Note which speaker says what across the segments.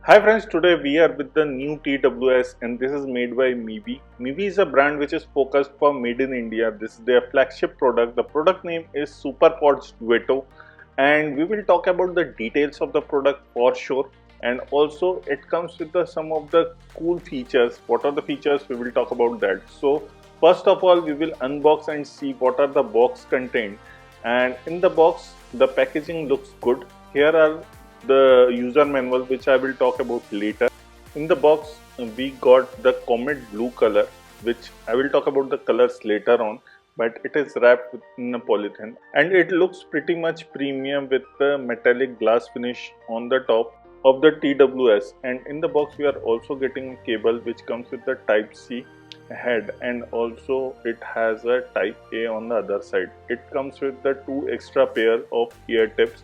Speaker 1: Hi friends, today we are with the new TWS and this is made by Mivi. Mivi is a brand which is focused for made in India. This is their flagship product. The product name is SuperPods Dueto and we will talk about the details of the product for sure, and also it comes with some of the cool features. What are the features? We will talk about that. So first of all we will unbox and see what are the box contained, and in the box the packaging looks good. Here are the user manual which I will talk about later. In the box we got the comet blue color, which I will talk about the colors later on, but it is wrapped in a polythene and it looks pretty much premium with the metallic glass finish on the top of the TWS. And in the box we are also getting a cable which comes with the type C head, and also it has a type A on the other side. It comes with the two extra pair of ear tips.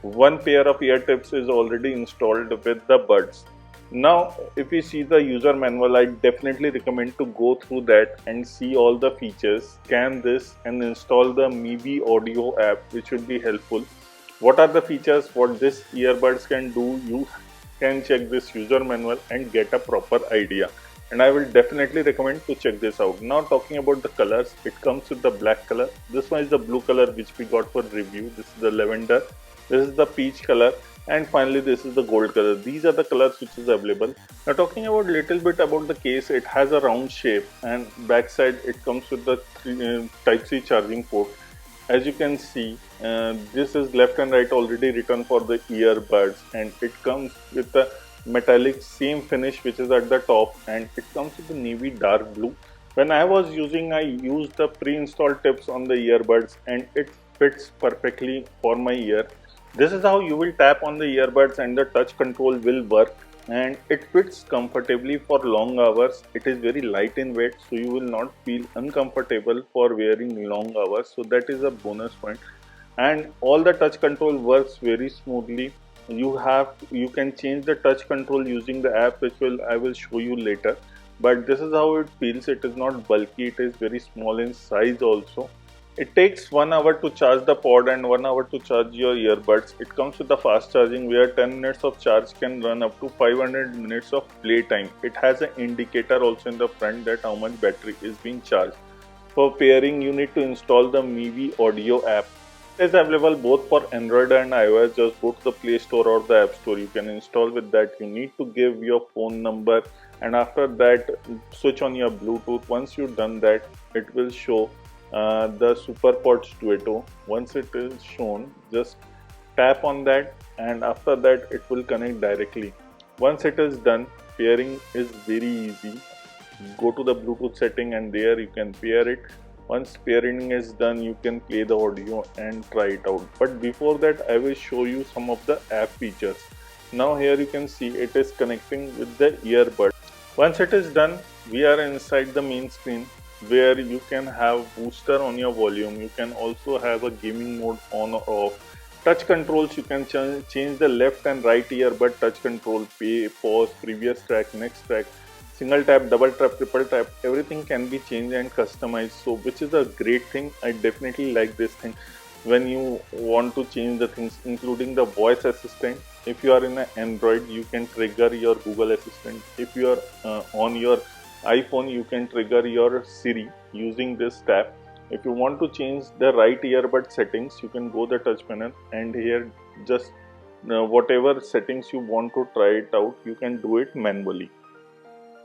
Speaker 1: One pair of ear tips is already installed with the buds. Now if we see the user manual, I definitely recommend to go through that and see all the features, scan this and install the Mivi audio app, which will be helpful. What are the features, what this earbuds can do? You can check this user manual and get a proper idea, and I will definitely recommend to check this out. Now talking about the colors, it comes with the black color. This one is the blue color which we got for review. This is the lavender, this is the peach color, and finally this is the gold color. These are the colors which is available. Now talking about little bit about the case, it has a round shape and backside it comes with the type C charging port. As you can see, this is left and right already written for the earbuds, and it comes with the metallic same finish which is at the top, and it comes with the navy dark blue. When I was using, I used the pre-installed tips on the earbuds and it fits perfectly for my ear. This is how you will tap on the earbuds and the touch control will work, and it fits comfortably for long hours. It is very light in weight, so you will not feel uncomfortable for wearing long hours. So that is a bonus point. And all the touch control works very smoothly. You can change the touch control using the app, which I will show you later. But this is how it feels. It is not bulky, it is very small in size also. It takes 1 hour to charge the pod and 1 hour to charge your earbuds. It comes with the fast charging where 10 minutes of charge can run up to 500 minutes of playtime. It has an indicator also in the front that how much battery is being charged. For pairing, you need to install the Mivi audio app. It is available both for Android and iOS. Just go to the Play Store or the App Store. You can install with that. You need to give your phone number, and after that switch on your Bluetooth. Once you've done that, it will show the SuperPods Dueto. Once it is shown, just tap on that and after that it will connect directly. Once it is done, pairing is very easy. Go to the Bluetooth setting and there you can pair it. Once pairing is done, you can play the audio and try it out. But before that, I will show you some of the app features. Now here you can see it is connecting with the earbud. Once it is done, we are inside the main screen where you can have booster on your volume. You can also have a gaming mode on or off. Touch controls, you can change the left and right earbud touch control, play, pause, previous track, next track, single tap, double tap, triple tap. Everything can be changed and customized, so which is a great thing. I definitely like this thing when you want to change the things, including the voice assistant. If you are in an Android, you can trigger your Google Assistant. If you are on your iPhone, you can trigger your Siri using this tap. If you want to change the right earbud settings, you can go the touch panel and here just whatever settings you want to try it out, you can do it manually.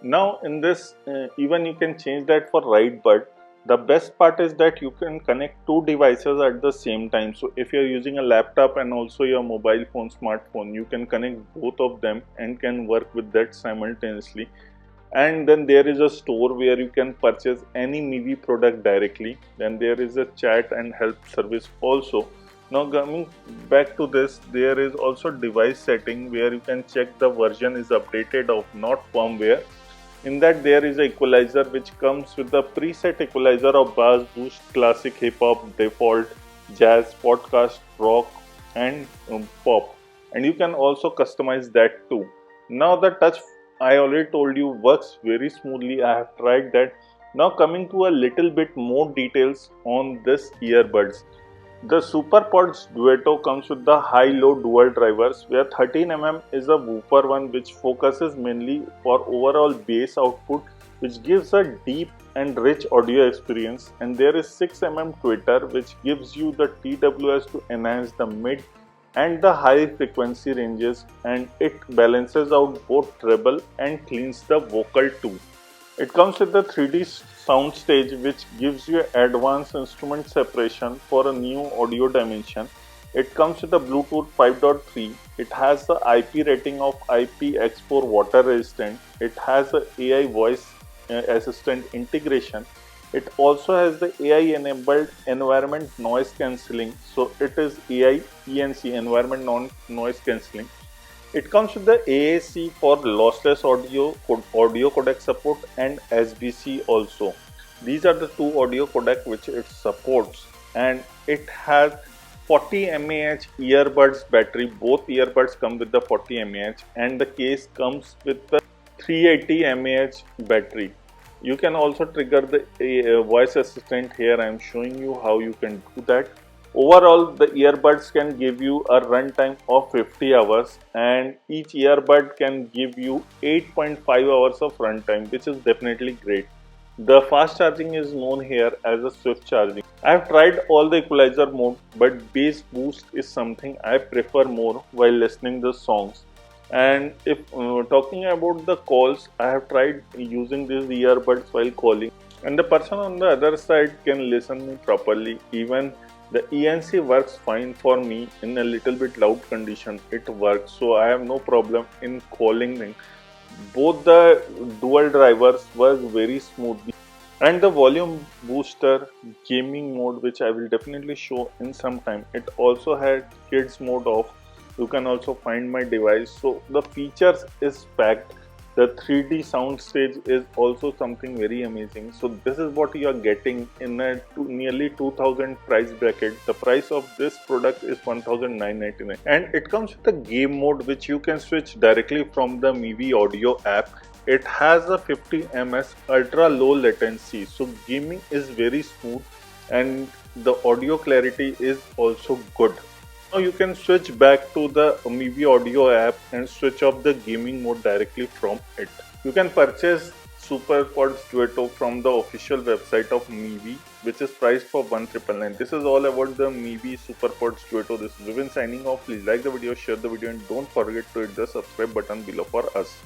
Speaker 1: Now in this, even you can change that for right bud. The best part is that you can connect two devices at the same time. So if you're using a laptop and also your mobile phone, smartphone, you can connect both of them and can work with that simultaneously. And then there is a store where you can purchase any Mivi product directly. Then there is a chat and help service also. Now coming back to this, there is also device setting where you can check the version is updated or not firmware. In that there is an equalizer which comes with the preset equalizer of bass, boost, classic, hip hop, default, jazz, podcast, rock and pop, and you can also customize that too. Now the touch, I already told you, works very smoothly. I have tried that. Now coming to a little bit more details on this earbuds. The SuperPods Dueto comes with the high-low dual drivers, where 13 is a woofer one which focuses mainly for overall bass output, which gives a deep and rich audio experience, and there is 6 tweeter which gives you the TWS to enhance the mid and the high frequency ranges, and it balances out both treble and cleans the vocal too. It comes with the 3D soundstage which gives you advanced instrument separation for a new audio dimension. It comes with the Bluetooth 5.3. It has the IP rating of IPX4 water resistant. It has the AI voice assistant integration. It also has the AI enabled environment noise cancelling. So it is AI ENC, environment non noise cancelling. It comes with the AAC for lossless audio codec support, and SBC also. These are the two audio codec which it supports, and it has 40 mAh earbuds battery. Both earbuds come with the 40 mAh, and the case comes with the 380 mAh battery. You can also trigger the voice assistant here. I am showing you how you can do that. Overall, the earbuds can give you a runtime of 50 hours, and each earbud can give you 8.5 hours of runtime, which is definitely great. The fast charging is known here as a swift charging. I have tried all the equalizer mode, but bass boost is something I prefer more while listening to songs. And if talking about the calls, I have tried using these earbuds while calling, and the person on the other side can listen me properly. Even the ENC works fine for me in a little bit loud condition. It works, so I have no problem in calling them. Both the dual drivers work very smoothly, and the volume booster gaming mode, which I will definitely show in some time, it also had kids mode off. You can also find my device, so the features is packed. The 3D soundstage is also something very amazing. So this is what you are getting in a nearly 2000 price bracket. The price of this product is 1999, and it comes with a game mode which you can switch directly from the Mivi audio app. It has a 50 ms ultra low latency, so gaming is very smooth, and the audio clarity is also good. Now you can switch back to the Mivi audio app and switch off the gaming mode directly from it. You can purchase SuperPods Dueto from the official website of Mivi, which is priced for 1999. This is all about the Mivi SuperPods Dueto. This is Vivin signing off. Please like the video, share the video, and don't forget to hit the subscribe button below for us.